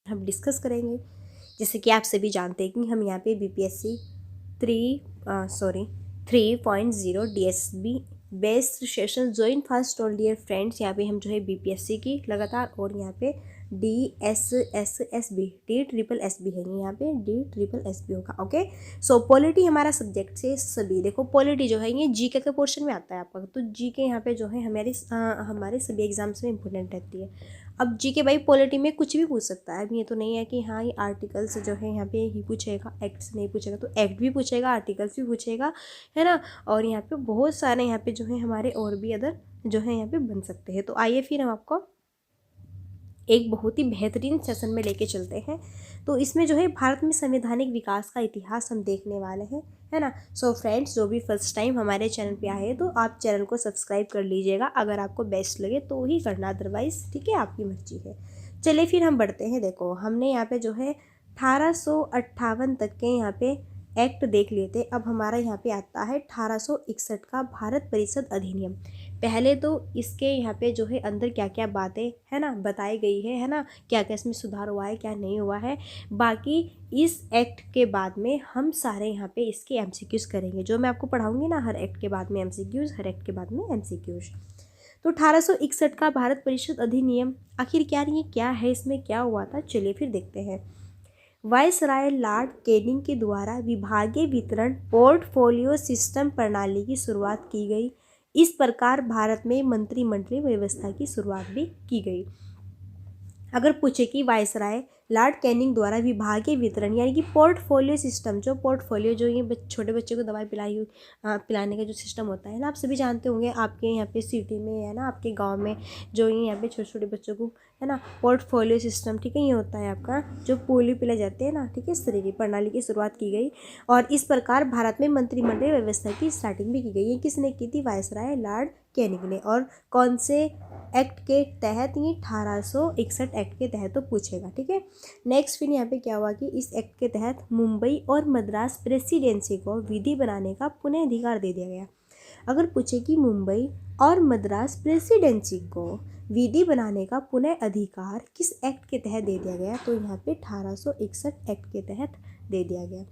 हम डिस्कस करेंगे। जैसे कि आप सभी जानते हैं कि हम यहाँ पे BPSC 3.0 DSB best session join fast all dear friends. यहाँ पे हम जो है BPSC की लगातार, और यहाँ पे DSSSB DSSSB है, यहाँ पे DSSSB होगा। ओके, सो पॉलिटी हमारा सब्जेक्ट से सभी, देखो पॉलिटी जो है ये जीके के पोर्शन में आता है आपका, तो जीके यहाँ पे जो है हमारे सभी एग्जाम्स में इंपॉर्टेंट रहती है। अब जीके भाई पॉलिटी में कुछ भी पूछ सकता है। अब ये तो नहीं है कि हाँ ये आर्टिकल्स जो है यहाँ पे ही पूछेगा, एक्ट्स नहीं पूछेगा, तो एक्ट भी पूछेगा, आर्टिकल्स भी पूछेगा, है ना। और यहाँ पे बहुत सारे यहाँ पे जो है हमारे और भी अदर जो है यहाँ पे बन सकते हैं। तो आइए फिर हम आपको एक बहुत ही बेहतरीन सेशन में लेके चलते हैं। तो इसमें जो है भारत में संवैधानिक विकास का इतिहास हम देखने वाले हैं, है ना। सो फ्रेंड्स, जो भी फर्स्ट टाइम हमारे चैनल पे आए तो आप चैनल को सब्सक्राइब कर लीजिएगा, अगर आपको बेस्ट लगे तो ही करना, अदरवाइज ठीक है आपकी मर्जी है। चलिए फिर हम बढ़ते हैं। देखो हमने यहाँ पे जो है 1858 तक के यहाँ पे एक्ट देख लिए थे। अब हमारा यहाँ पे आता है 1861 का भारत परिषद अधिनियम। पहले तो इसके यहाँ पे जो है अंदर क्या क्या बातें है ना बताई गई है ना, क्या क्या इसमें सुधार हुआ है, क्या नहीं हुआ है। बाकी इस एक्ट के बाद में हम सारे यहाँ पे इसके MCQs करेंगे, जो मैं आपको पढ़ाऊंगी ना, हर एक्ट के बाद में MCQs, हर एक्ट के बाद में MCQs। तो 1861 का भारत परिषद अधिनियम आखिर क्या है, इसमें क्या हुआ था, चलिए फिर देखते हैं। वायसराय लॉर्ड कैनिंग के द्वारा विभागीय वितरण पोर्टफोलियो सिस्टम प्रणाली की शुरुआत की गई। इस प्रकार भारत में मंत्रिमंडलीय व्यवस्था की शुरुआत भी की गई। अगर पूछे कि वायसराय लॉर्ड कैनिंग द्वारा विभागीय वितरण यानी कि पोर्टफोलियो सिस्टम, जो पोर्टफोलियो जो ये छोटे बच्चे को दवाई पिलाने का जो सिस्टम होता है ना, आप सभी जानते होंगे, आपके यहाँ पे सिटी में है ना, आपके गांव में जो ये यहाँ पे छोटे छोटे बच्चों को है ना पोर्टफोलियो सिस्टम, ठीक है, ये होता है आपका जो पोलियो पिलाए जाते हैं ना, ठीक है, इस तरह की प्रणाली की शुरुआत की गई। और इस प्रकार भारत में मंत्रिमंडलीय व्यवस्था की स्टार्टिंग भी की गई। ये किसने की थी? वायसराय लॉर्ड कैनिंग ने। और कौन से एक्ट के तहत? ये 1861 एक्ट के तहत तो पूछेगा, ठीक है। नेक्स्ट फिर यहाँ पे क्या हुआ कि इस एक्ट के तहत मुंबई और मद्रास प्रेसिडेंसी को विधि बनाने का पुनः अधिकार दे दिया गया। अगर पूछे कि मुंबई और मद्रास प्रेसिडेंसी को विधि बनाने का पुनः अधिकार किस एक्ट के तहत दे दिया गया, तो यहाँ पे 1861 एक्ट के तहत दे दिया गया।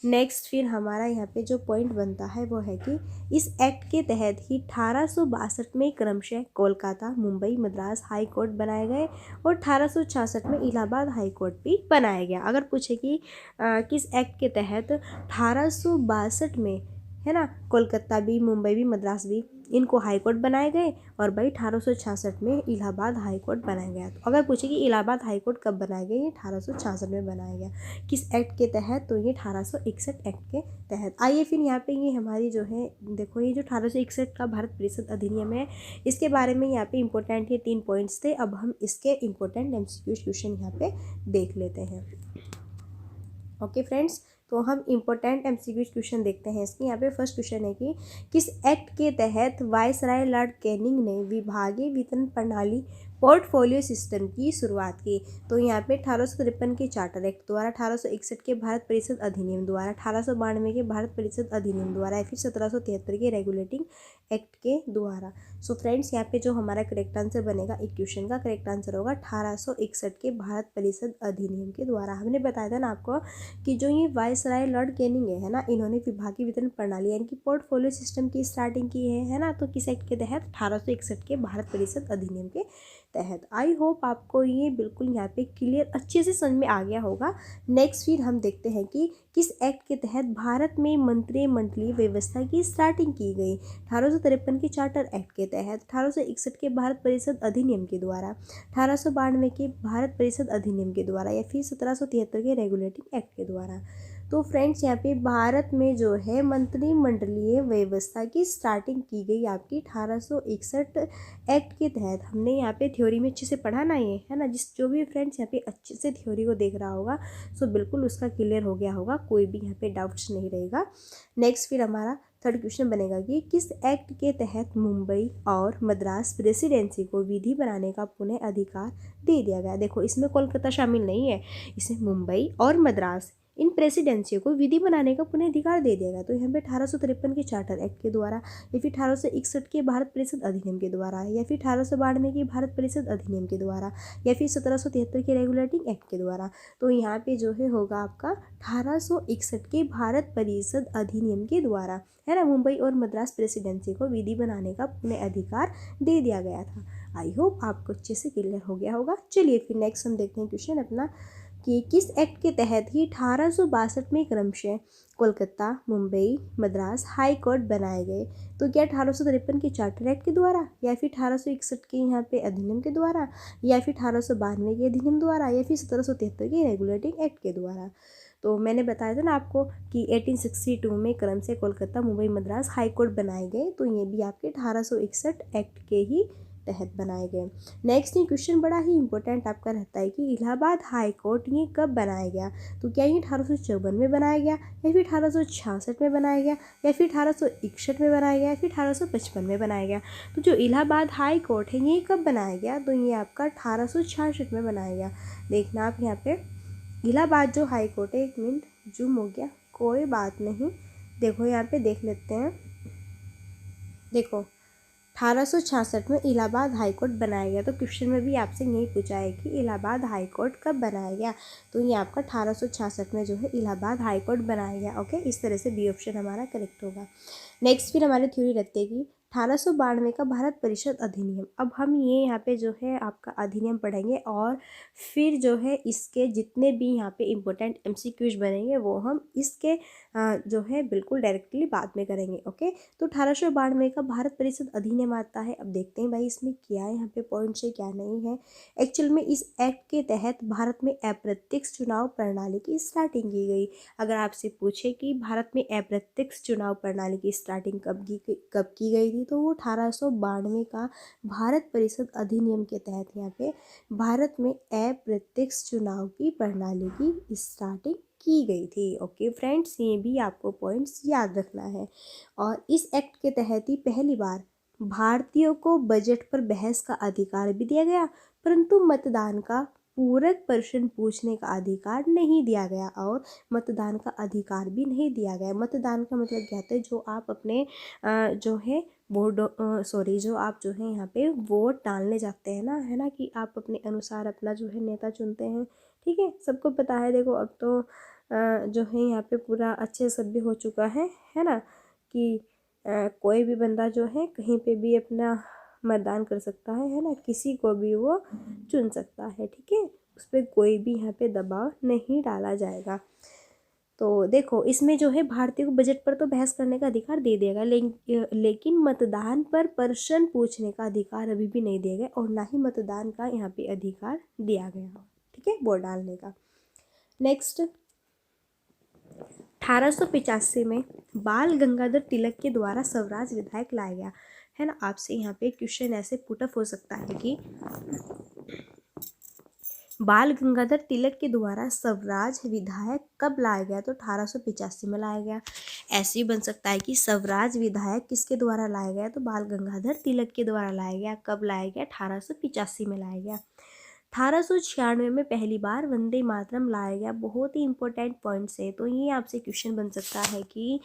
नेक्स्ट फिर हमारा यहाँ पे जो पॉइंट बनता है वो है कि इस एक्ट के तहत ही 1862 में क्रमशः कोलकाता, मुंबई, मद्रास हाई कोर्ट बनाए गए और 1866 में इलाहाबाद हाई कोर्ट भी बनाया गया। अगर पूछे कि किस एक्ट के तहत 1862 में है ना कोलकाता भी, मुंबई भी, मद्रास भी, इनको हाई कोर्ट बनाए गए, और भाई 1866 में इलाहाबाद हाई कोर्ट बनाया गया। तो अगर पूछे कि इलाहाबाद हाई कोर्ट कब बनाया गया, ये 1866 में बनाया गया। किस एक्ट के तहत? तो ये 1861 एक्ट के तहत। आइए फिर यहाँ पे ये हमारी जो है देखो, ये जो 1861 का भारत परिषद अधिनियम है, इसके बारे में यहाँ पे इंपॉर्टेंट ये 3 पॉइंट्स थे। अब हम इसके इंपॉर्टेंट MCQ क्वेश्चन यहाँ पे देख लेते हैं। ओके फ्रेंड्स, तो हम इम्पोर्टेंट MCQ क्वेश्चन देखते हैं इसकी। यहाँ पे फर्स्ट क्वेश्चन है कि किस एक्ट के तहत वायसराय लॉर्ड कैनिंग ने विभागीय वितरण प्रणाली पोर्टफोलियो सिस्टम की शुरुआत की? तो यहाँ पे 1853 के चार्टर एक्ट द्वारा, 1861 के भारत परिषद अधिनियम द्वारा, 1892 के भारत परिषद अधिनियम द्वारा, या फिर 1773 के रेगुलेटिंग एक्ट के द्वारा। सो फ्रेंड्स, यहाँ पे जो हमारा करेक्ट आंसर बनेगा एक क्वेश्चन का करेक्ट आंसर होगा 1861 के भारत परिषद अधिनियम के द्वारा। हमने बताया था ना आपको कि जो ये वायसराय लॉर्ड कैनिंग है ना, इन्होंने विभागीय वितरण प्रणाली यानी कि पोर्टफोलियो सिस्टम की स्टार्टिंग की है ना। तो किस एक्ट के तहत? 1861 के भारत परिषद अधिनियम के तहत। आई होप आपको ये बिल्कुल यहाँ पे क्लियर अच्छे से समझ में आ गया होगा। नेक्स्ट फिर हम देखते हैं कि किस एक्ट के तहत भारत में मंत्रिमंडलीय व्यवस्था की स्टार्टिंग की गई? 1853 के चार्टर एक्ट के तहत, 1861 के भारत परिषद अधिनियम के द्वारा, 1892 के भारत परिषद अधिनियम के द्वारा, या फिर 1773 के रेगुलेटिंग एक्ट के द्वारा। तो फ्रेंड्स, यहाँ पे भारत में जो है मंत्रिमंडलीय व्यवस्था की स्टार्टिंग की गई आपकी 1861 एक्ट के तहत। हमने यहाँ पे थ्योरी में अच्छे से पढ़ा ना ये, है ना। जो भी फ्रेंड्स यहाँ पे अच्छे से थ्योरी को देख रहा होगा, सो बिल्कुल उसका क्लियर हो गया होगा, कोई भी यहाँ पे डाउट्स नहीं रहेगा। नेक्स्ट फिर हमारा थर्ड क्वेश्चन बनेगा कि किस एक्ट के तहत मुंबई और मद्रास प्रेसिडेंसी को विधि बनाने का पुनः अधिकार दे दिया गया? देखो, इसमें कोलकाता शामिल नहीं है, इसमें मुंबई और मद्रास इन प्रेसिडेंसियों को विधि बनाने का पुनः अधिकार दे दिया गया। तो यहाँ पे 1853 के चार्टर एक्ट के द्वारा, या फिर 1861 के भारत परिषद अधिनियम के द्वारा, या फिर 1892 के भारत परिषद अधिनियम के द्वारा, या फिर 1773 के रेगुलेटिंग एक्ट के द्वारा। तो यहाँ पे जो है होगा आपका 1861 के भारत परिषद अधिनियम के द्वारा, है ना। मुंबई और मद्रास प्रेसिडेंसी को विधि बनाने का पुनः अधिकार दे दिया गया था। आई होप आपको अच्छे से क्लियर हो गया होगा। चलिए फिर नेक्स्ट हम देखते हैं क्वेश्चन अपना कि किस एक्ट के तहत ही 1862 में क्रमशः कोलकाता, मुंबई, मद्रास हाई कोर्ट बनाए गए। तो क्या 1853 के चार्टर एक्ट के द्वारा, या फिर 1861 के यहाँ पे अधिनियम के द्वारा, या फिर 1892 के अधिनियम द्वारा, या फिर 1773 के रेगुलेटिंग एक्ट के द्वारा। तो मैंने बताया था ना आपको कि 1862 में क्रम से कोलकाता, मुंबई, मद्रास हाई कोर्ट बनाए गए। तो ये भी आपके 1861 एक्ट के ही तहत बनाए गए। नेक्स्ट ये क्वेश्चन बड़ा ही इंपॉर्टेंट आपका रहता है कि इलाहाबाद हाई कोर्ट ये कब बनाया गया। तो क्या ये 1854 में बनाया गया, या फिर 1866 में बनाया गया, या फिर 1861 में बनाया गया, या फिर 1855 में बनाया गया। तो जो इलाहाबाद हाई कोर्ट है ये कब बनाया गया, तो ये आपका 1866 में बनाया गया। देखना आप यहाँ पे इलाहाबाद जो हाई कोर्ट है, एक मिनट जूम हो गया, कोई बात नहीं, देखो यहाँ पे देख लेते हैं। देखो 1866 में इलाहाबाद हाई कोर्ट बनाया गया। तो क्वेश्चन में भी आपसे यही पूछा है कि इलाहाबाद हाई कोर्ट कब बनाया गया। तो ये आपका 1866 में जो है इलाहाबाद हाई कोर्ट बनाया गया। ओके, इस तरह से बी ऑप्शन हमारा करेक्ट होगा। नेक्स्ट फिर हमारी थ्योरी रहती है कि 1892 का भारत परिषद अधिनियम। अब हम ये यहाँ पे जो है आपका अधिनियम पढ़ेंगे, और फिर जो है इसके जितने भी यहाँ पे इम्पोर्टेंट MCQs बनेंगे वो हम इसके जो है बिल्कुल डायरेक्टली बाद में करेंगे। ओके, तो 1892 का भारत परिषद अधिनियम आता है। अब देखते हैं भाई इसमें क्या है, यहाँ पे पॉइंट्स है क्या नहीं है। एक्चुअल में इस एक्ट के तहत भारत में अप्रत्यक्ष चुनाव प्रणाली की स्टार्टिंग की गई। अगर आपसे पूछे कि भारत में अप्रत्यक्ष चुनाव प्रणाली की स्टार्टिंग कब की गई थी, तो वो 1892 का भारत परिषद अधिनियम के तहत यहाँ पे भारत में अप्रत्यक्ष चुनाव की प्रणाली की स्टार्टिंग की गई थी। ओके फ्रेंड्स, ये भी आपको पॉइंट्स याद रखना है। और इस एक्ट के तहत ही पहली बार भारतीयों को बजट पर बहस का अधिकार भी दिया गया, परंतु मतदान का पूरक प्रश्न पूछने का अधिकार नहीं दिया गया, और मतदान का अधिकार भी नहीं दिया गया। मतदान का मतलब क्या होता है, जो आप अपने जो है वोट जो आप जो है यहाँ पे वोट डालने जाते हैं ना, है ना, कि आप अपने अनुसार अपना जो है नेता चुनते हैं। ठीक है, सबको पता है। देखो अब तो जो है यहाँ पे पूरा अच्छे से भी हो चुका है ना, कि कोई भी बंदा जो है कहीं पे भी अपना मतदान कर सकता है ना, किसी को भी वो चुन सकता है। ठीक है, उस पर कोई भी यहाँ पे दबाव नहीं डाला जाएगा। तो देखो इसमें जो है भारतीय को बजट पर तो बहस करने का अधिकार दे देगा, लेकिन मतदान पर प्रश्न पूछने का अधिकार अभी भी नहीं दिया गया, और ना ही मतदान का यहाँ पे अधिकार दिया गया। ठीक है, वोट डालने का। नेक्स्ट 1885 में बाल गंगाधर तिलक के द्वारा स्वराज विधायक लाया गया, है ना। आपसे यहाँ पे क्वेश्चन ऐसे पुटअप हो सकता है कि बाल गंगाधर तिलक के द्वारा स्वराज विधायक कब लाया गया, तो 1885 में लाया गया। ऐसे ही बन सकता है कि स्वराज विधायक किसके द्वारा लाया गया, तो बाल गंगाधर तिलक के द्वारा लाया गया। कब लाया गया, 1885 में लाया गया। 1896 में पहली बार वंदे मातरम लाया गया। बहुत ही इंपॉर्टेंट पॉइंट्स है, तो ये आपसे क्वेश्चन बन सकता है कि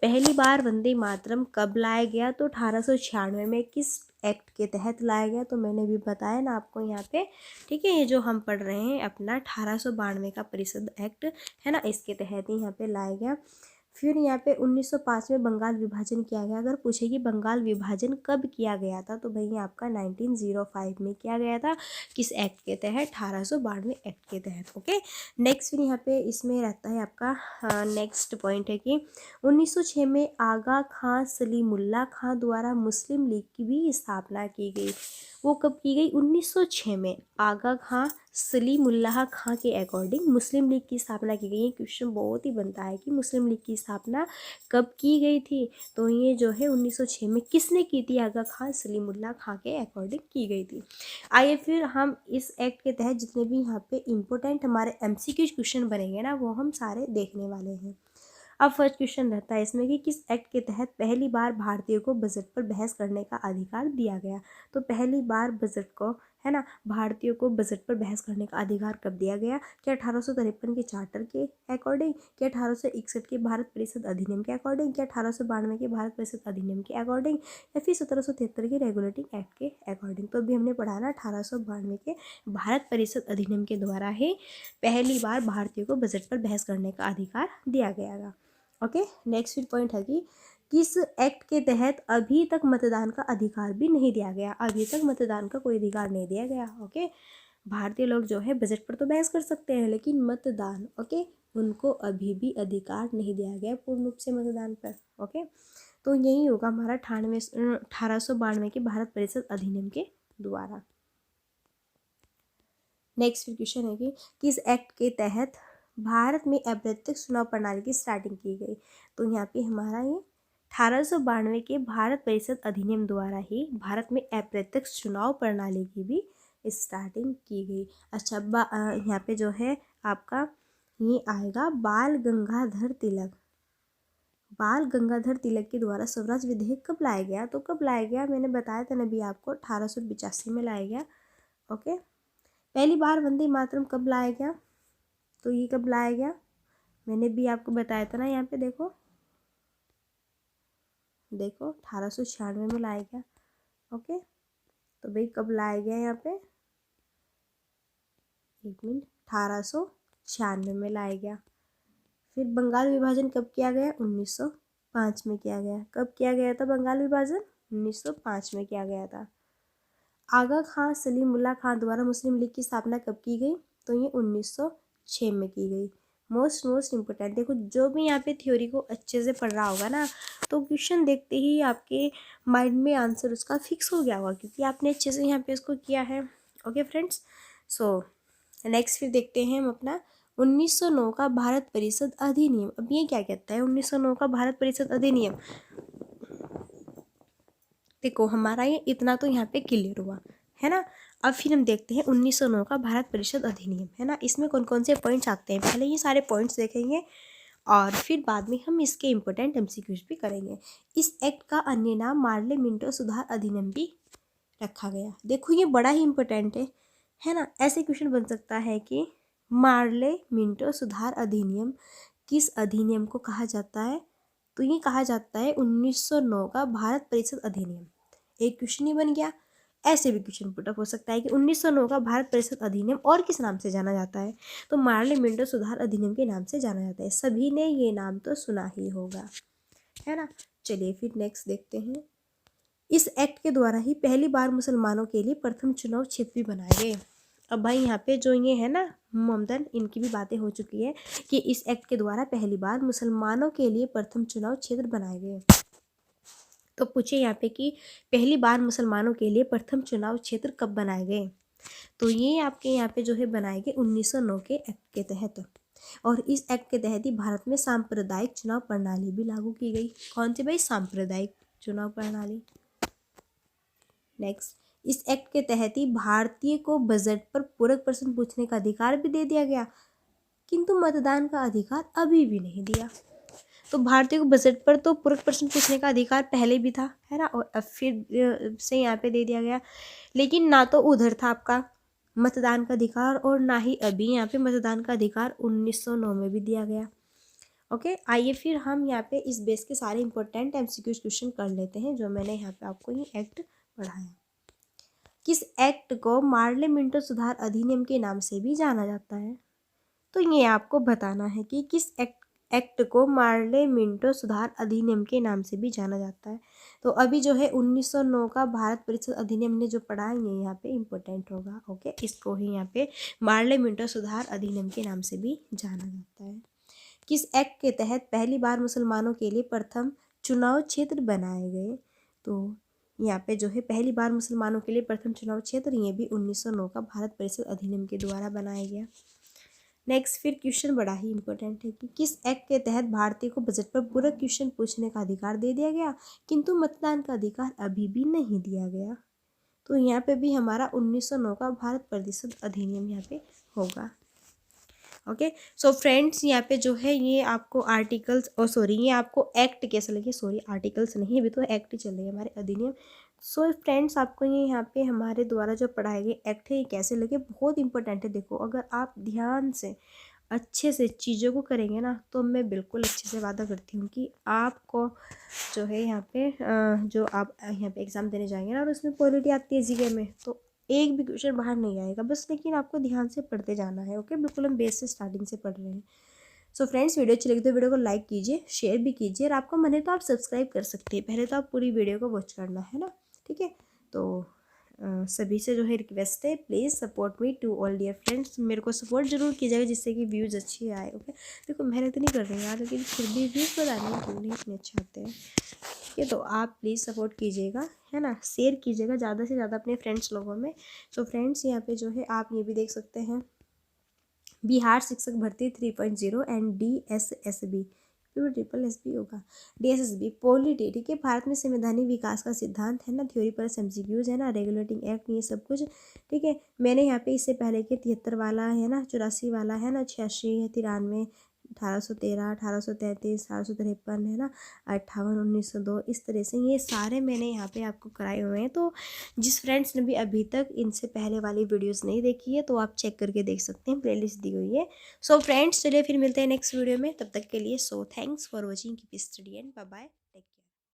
पहली बार वंदे मातरम कब लाया गया, तो 1896 में किस एक्ट के तहत लाया गया। तो मैंने भी बताया ना आपको यहाँ पे। ठीक है, ये जो हम पढ़ रहे हैं अपना 1892 का परिषद एक्ट है ना, इसके तहत ही यहाँ पे लाया गया। फिर यहाँ पे 1905 में बंगाल विभाजन किया गया। अगर पूछे कि बंगाल विभाजन कब किया गया था, तो भैया आपका 1905 में किया गया था। किस एक्ट के तहत, 1892 एक्ट के तहत। ओके, नेक्स्ट फिर यहाँ पे इसमें रहता है आपका नेक्स्ट पॉइंट है कि 1906 में आगा खां सलीमुल्लाह खां द्वारा मुस्लिम लीग की भी स्थापना की गई। वो कब की गई, 1906 में आगा खां सलीमुल्लाह खां के अकॉर्डिंग मुस्लिम लीग की स्थापना की गई। ये क्वेश्चन बहुत ही बनता है कि मुस्लिम लीग की स्थापना कब की गई थी, तो ये जो है 1906 में किसने की थी, आगा खां सलीमुल्लाह खां के अकॉर्डिंग की गई थी। आइए फिर हम इस एक्ट के तहत जितने भी यहाँ पे इम्पोर्टेंट हमारे MCQ क्वेश्चन बनेंगे ना, वो हम सारे देखने वाले हैं। अब फर्स्ट क्वेश्चन रहता है इसमें कि किस एक्ट के तहत पहली बार भारतीयों को बजट पर बहस करने का अधिकार दिया गया। तो पहली बार बजट को, है ना। भारतीयों को बजट पर बहस करने का अधिकार कब दिया गया? क्या 1853 के चार्टर के अकॉर्डिंग, क्या 1861 के भारत परिषद अधिनियम के अकॉर्डिंग, क्या 1892 के भारत परिषद अधिनियम के अकॉर्डिंग, या फिर 1773 के रेगुलेटिंग एक्ट के अकॉर्डिंग? तो अभी हमने पढ़ा ना 1892 के भारत परिषद अधिनियम के द्वारा ही पहली बार भारतीयों को बजट पर बहस करने का अधिकार दिया गया था। ओके, नेक्स्ट फिर पॉइंट है कि किस एक्ट के तहत अभी तक मतदान का अधिकार भी नहीं दिया गया? अभी तक मतदान का कोई अधिकार नहीं दिया गया। ओके, भारतीय लोग जो है बजट पर तो बहस कर सकते हैं, लेकिन मतदान, ओके, उनको अभी भी अधिकार नहीं दिया गया पूर्ण रूप से मतदान पर। ओके, तो यही होगा हमारा 1892 के भारत परिषद अधिनियम के द्वारा। नेक्स्ट क्वेश्चन है कि किस एक्ट के तहत भारत में अप्रत्यक्ष चुनाव प्रणाली की स्टार्टिंग की गई? तो यहाँ पे हमारा ये 1892 के भारत परिषद अधिनियम द्वारा ही भारत में अप्रत्यक्ष चुनाव प्रणाली की भी स्टार्टिंग की गई। अच्छा, यहाँ पे जो है आपका ये आएगा बाल गंगाधर तिलक। बाल गंगाधर तिलक के द्वारा स्वराज विधेयक कब लाया गया? तो कब लाया गया मैंने बताया था नबी आपको, 1885 में लाया गया। ओके, पहली बार वंदे मातरम कब लाया गया? तो ये कब लाया गया मैंने भी आपको बताया था ना, यहाँ पे देखो 1896 में लाया गया। ओके, तो भाई कब लाया गया यहाँ पे, एक मिनट, 1896 में लाया गया। फिर बंगाल विभाजन कब किया गया? 1905 में किया गया। कब किया गया था बंगाल विभाजन? 1905 में किया गया था। आगा खां सलीमुल्लाह खां द्वारा मुस्लिम लीग की स्थापना कब की गई? तो ये 1906 में की गई। मोस्ट इम्पोर्टेंट, देखो जो भी यहाँ पे थ्योरी को अच्छे से पढ़ रहा होगा ना, तो क्वेश्चन देखते ही आपके माइंड में आंसर उसका फिक्स हो गया होगा, क्योंकि आपने अच्छे से यहाँ पे इसको किया है। ओके फ्रेंड्स, सो नेक्स्ट फिर देखते हैं हम अपना 1909 का भारत परिषद अधिनियम। अब ये क्या कहता है 1909 का भारत परिषद अधिनियम? देखो हमारा ये इतना तो यहाँ पे क्लियर हुआ है ना। अब फिर हम देखते हैं 1909 का भारत परिषद अधिनियम, है ना। इसमें कौन कौन से पॉइंट्स आते हैं, पहले ये सारे पॉइंट्स देखेंगे और फिर बाद में हम इसके इम्पोर्टेंट एमसीक्यूज भी करेंगे। इस एक्ट का अन्य नाम मार्ले मिंटो सुधार अधिनियम भी रखा गया। देखो ये बड़ा ही इम्पोर्टेंट है ना। ऐसे क्वेश्चन बन सकता है कि मार्ले मिंटो सुधार अधिनियम किस अधिनियम को कहा जाता है? तो ये कहा जाता है 1909 का भारत परिषद अधिनियम। एक क्वेश्चन ही बन गया। ऐसे भी क्वेश्चन पुटअप हो सकता है कि 1909 का भारत परिषद अधिनियम और किस नाम से जाना जाता है? तो मार्ले मिंटो सुधार अधिनियम के नाम से जाना जाता है। सभी ने ये नाम तो सुना ही होगा, है ना। चलिए फिर नेक्स्ट देखते हैं। इस एक्ट के द्वारा ही पहली बार मुसलमानों के लिए प्रथम चुनाव क्षेत्र भी बनाए गए। अब भाई यहाँ पे जो ये है ना मोहम्मदन, इनकी भी बातें हो चुकी है कि इस एक्ट के द्वारा पहली बार मुसलमानों के लिए प्रथम चुनाव क्षेत्र बनाए गए। तो पूछे यहाँ पे कि पहली बार मुसलमानों के लिए प्रथम चुनाव क्षेत्र कब बनाए गए? तो ये आपके यहाँ पे जो है बनाए गए 1909 के एक्ट के तहत। और इस एक्ट के तहत ही भारत में सांप्रदायिक चुनाव प्रणाली भी लागू की गई। कौन सी भाई? सांप्रदायिक चुनाव प्रणाली। नेक्स्ट, इस एक्ट के तहत ही भारतीय को बजट पर पूरक प्रश्न पूछने का अधिकार भी दे दिया गया, किंतु मतदान का अधिकार अभी भी नहीं दिया। तो भारतीय को बजट पर तो पूरक प्रश्न पूछने का अधिकार पहले भी था, है ना, और अब फिर से यहाँ पे दे दिया गया। लेकिन ना तो उधर था आपका मतदान का अधिकार और ना ही अभी यहाँ पे मतदान का अधिकार 1909 में भी दिया गया। ओके, आइए फिर हम यहाँ पे इस बेस के सारे इंपॉर्टेंट एमसीक्यू क्वेश्चन कर लेते हैं जो मैंने यहाँ पे आपको ये एक्ट पढ़ाया। किस एक्ट को मार्ले मिंटो सुधार अधिनियम के नाम से भी जाना जाता है? तो ये आपको बताना है कि किस एक्ट को मार्ले मिंटो सुधार अधिनियम के नाम से भी जाना जाता है। तो अभी जो है 1909 का भारत परिषद अधिनियम ने जो पढ़ा है ये यहाँ पे इम्पोर्टेंट होगा। ओके, इसको ही यहाँ पे मार्ले मिंटो सुधार अधिनियम के नाम से भी जाना जाता है। किस एक्ट के तहत पहली बार मुसलमानों के लिए प्रथम चुनाव क्षेत्र बनाए गए? तो यहाँ पे जो है पहली बार मुसलमानों के लिए प्रथम चुनाव क्षेत्र ये भी 1909 का भारत परिषद अधिनियम के द्वारा बनाया गया। नेक्स्ट फिर क्वेश्चन बड़ा ही इंपॉर्टेंट है कि किस एक्ट के तहत भारतीय को बजट पर पूरक क्वेश्चन पूछने का अधिकार दे दिया गया, किंतु मतदान का अधिकार अभी भी नहीं दिया गया? तो यहाँ पे भी हमारा 1909 का भारत परिषद अधिनियम यहाँ पे होगा। ओके, सो फ्रेंड्स यहाँ पे जो है ये आपको आर्टिकल्स ये आपको एक्ट कैसे लगे, सॉरी आर्टिकल्स नहीं, अभी तो एक्ट ही चल रही है हमारे अधिनियम। सो फ्रेंड्स, आपको ये यहाँ पे हमारे द्वारा जो पढ़ाए गए एक्ट है ये कैसे लगे, बहुत इंपॉर्टेंट है। देखो, अगर आप ध्यान से अच्छे से चीज़ों को करेंगे ना, तो मैं बिल्कुल अच्छे से वादा करती हूँ कि आपको जो है यहाँ पे जो आप यहाँ पे एग्ज़ाम देने जाएंगे ना, और उसमें पॉलिटी आती है जीके में, तो एक भी क्वेश्चन बाहर नहीं आएगा बस। लेकिन आपको ध्यान से पढ़ते जाना है। ओके, बिल्कुल हम बेस से स्टार्टिंग से पढ़ रहे हैं। सो फ्रेंड्स, वीडियो अच्छी लगी तो वीडियो को लाइक कीजिए, शेयर भी कीजिए, और आपको मन है तो आप सब्सक्राइब कर सकते हैं। पहले तो आप पूरी वीडियो को वॉच करना है ना, ठीक है। तो सभी से जो है रिक्वेस्ट है, please support me to all dear friends. मेरे को सपोर्ट जरूर कीजिएगा जिससे कि व्यूज़ अच्छी आए। ओके, देखो मेहनत नहीं कर रही यार, लेकिन फिर भी व्यूज़ पता नहीं क्यों नहीं इतने अच्छे आते हैं। ठीक है, तो आप प्लीज़ सपोर्ट कीजिएगा, है ना, शेयर कीजिएगा ज़्यादा से ज़्यादा अपने फ्रेंड्स लोगों में। तो फ्रेंड्स, यहाँ पे जो है आप ये भी देख सकते हैं, बिहार शिक्षक भर्ती 3.0 and DSSB, triple S B होगा, DSSB पॉलिटी, ठीक है। भारत में संवैधानिक विकास का सिद्धांत है ना, थ्योरी पर MCQs है ना, रेगुलेटिंग एक्ट, ये सब कुछ, ठीक है। मैंने यहाँ पे इससे पहले के 73 वाला है ना, 84 वाला है ना, 86 है, 93, 1813, 1833, 1853 है ना, 58, 1902, इस तरह से ये सारे मैंने यहाँ पे आपको कराए हुए हैं। तो जिस फ्रेंड्स ने भी अभी तक इनसे पहले वाली वीडियोस नहीं देखी है, तो आप चेक करके देख सकते हैं, प्लेलिस्ट दी हुई है। सो फ्रेंड्स, चलिए फिर मिलते हैं नेक्स्ट वीडियो में, तब तक के लिए so thanks for watching, keep study and bye bye, take care.